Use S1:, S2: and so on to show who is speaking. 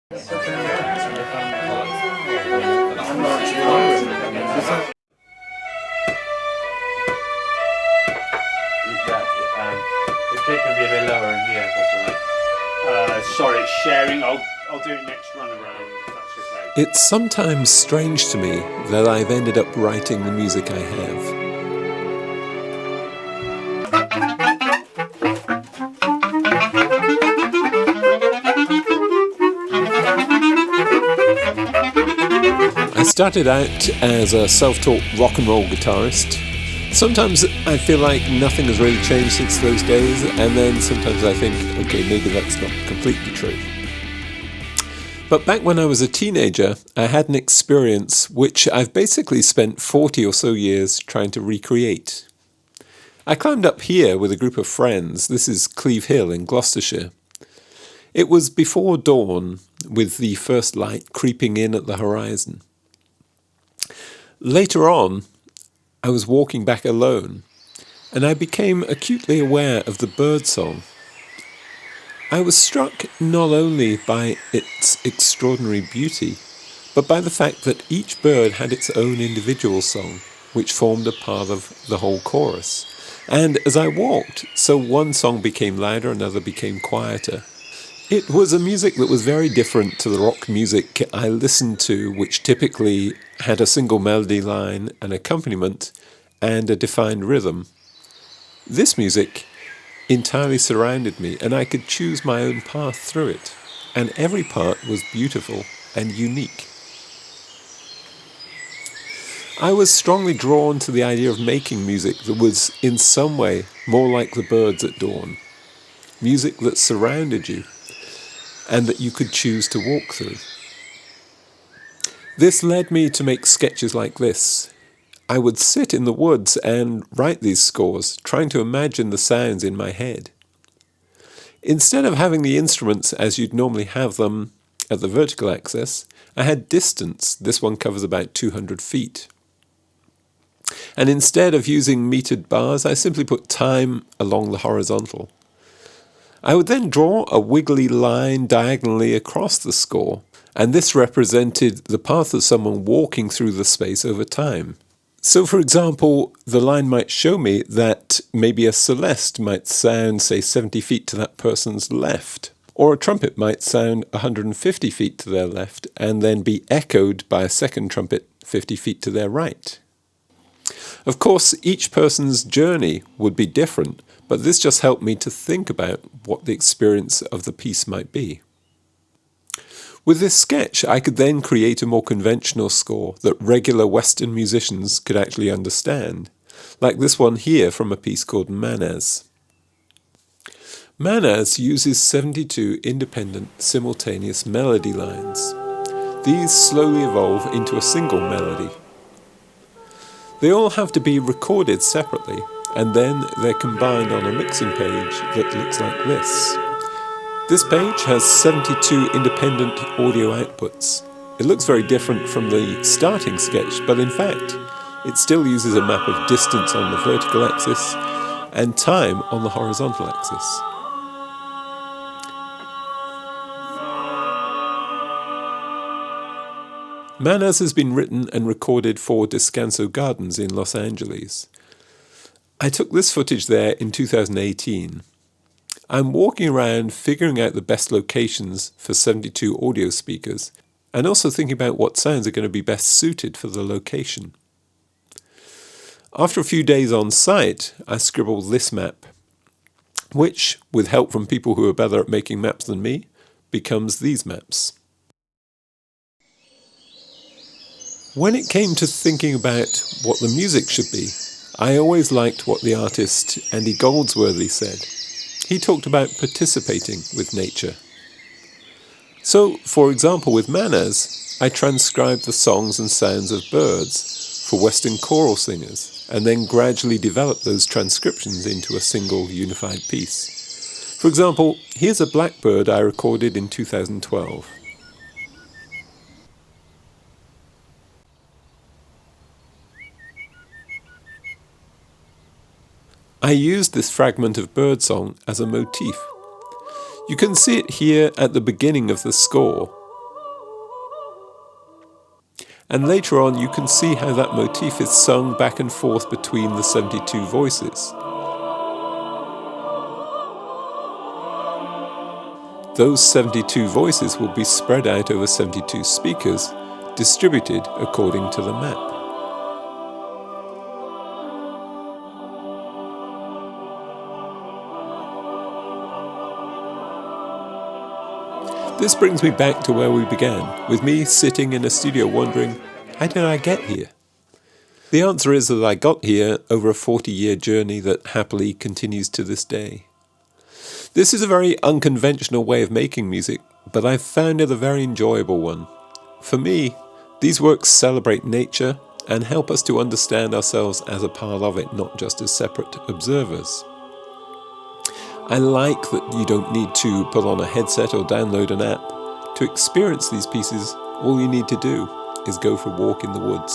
S1: The clip can be a bit lower in here, possibly. Sorry, it's sharing. I'll do it next run around, if that's okay.
S2: It's sometimes strange to me that I've ended up writing the music I have. I started out as a self-taught rock and roll guitarist. Sometimes I feel like nothing has really changed since those days, and then sometimes I think, okay, maybe that's not completely true. But back when I was a teenager, I had an experience which I've basically spent 40 or so years trying to recreate. I climbed up here with a group of friends. This is Cleve Hill in Gloucestershire. It was before dawn, with the first light creeping in at the horizon. Later on, I was walking back alone, and I became acutely aware of the birdsong. I was struck not only by its extraordinary beauty, but by the fact that each bird had its own individual song, which formed a part of the whole chorus. And as I walked, so one song became louder, another became quieter. It was a music that was very different to the rock music I listened to, which typically had a single melody line, an accompaniment, and a defined rhythm. This music entirely surrounded me, and I could choose my own path through it, and every part was beautiful and unique. I was strongly drawn to the idea of making music that was in some way more like the birds at dawn, music that surrounded you and that you could choose to walk through. This led me to make sketches like this. I would sit in the woods and write these scores, trying to imagine the sounds in my head. Instead of having the instruments as you'd normally have them at the vertical axis, I had distance. This one covers about 200 feet. And instead of using metered bars, I simply put time along the horizontal. I would then draw a wiggly line diagonally across the score, and this represented the path of someone walking through the space over time. So, for example, the line might show me that maybe a celeste might sound, say, 70 feet to that person's left, or a trumpet might sound 150 feet to their left and then be echoed by a second trumpet 50 feet to their right. Of course, each person's journey would be different, but this just helped me to think about what the experience of the piece might be. With this sketch, I could then create a more conventional score that regular Western musicians could actually understand, like this one here from a piece called Manas. Manas uses 72 independent simultaneous melody lines. These slowly evolve into a single melody. They all have to be recorded separately, and then they're combined on a mixing page that looks like this. This page has 72 independent audio outputs. It looks very different from the starting sketch, but in fact, it still uses a map of distance on the vertical axis and time on the horizontal axis. Manas has been written and recorded for Descanso Gardens in Los Angeles. I took this footage there in 2018. I'm walking around figuring out the best locations for 72 audio speakers and also thinking about what sounds are going to be best suited for the location. After a few days on site, I scribbled this map, which, with help from people who are better at making maps than me, becomes these maps. When it came to thinking about what the music should be, I always liked what the artist Andy Goldsworthy said. He talked about participating with nature. So, for example, with Manas, I transcribed the songs and sounds of birds for Western choral singers, and then gradually developed those transcriptions into a single unified piece. For example, here's a blackbird I recorded in 2012. I used this fragment of birdsong as a motif. You can see it here at the beginning of the score, And later on you can see how that motif is sung back and forth between the 72 voices. Those 72 voices will be spread out over 72 speakers, distributed according to the map. This brings me back to where we began, with me sitting in a studio wondering, how did I get here? The answer is that I got here over a 40-year journey that happily continues to this day. This is a very unconventional way of making music, but I've found it a very enjoyable one. For me, these works celebrate nature and help us to understand ourselves as a part of it, not just as separate observers. I like that you don't need to put on a headset or download an app. To experience these pieces, all you need to do is go for a walk in the woods.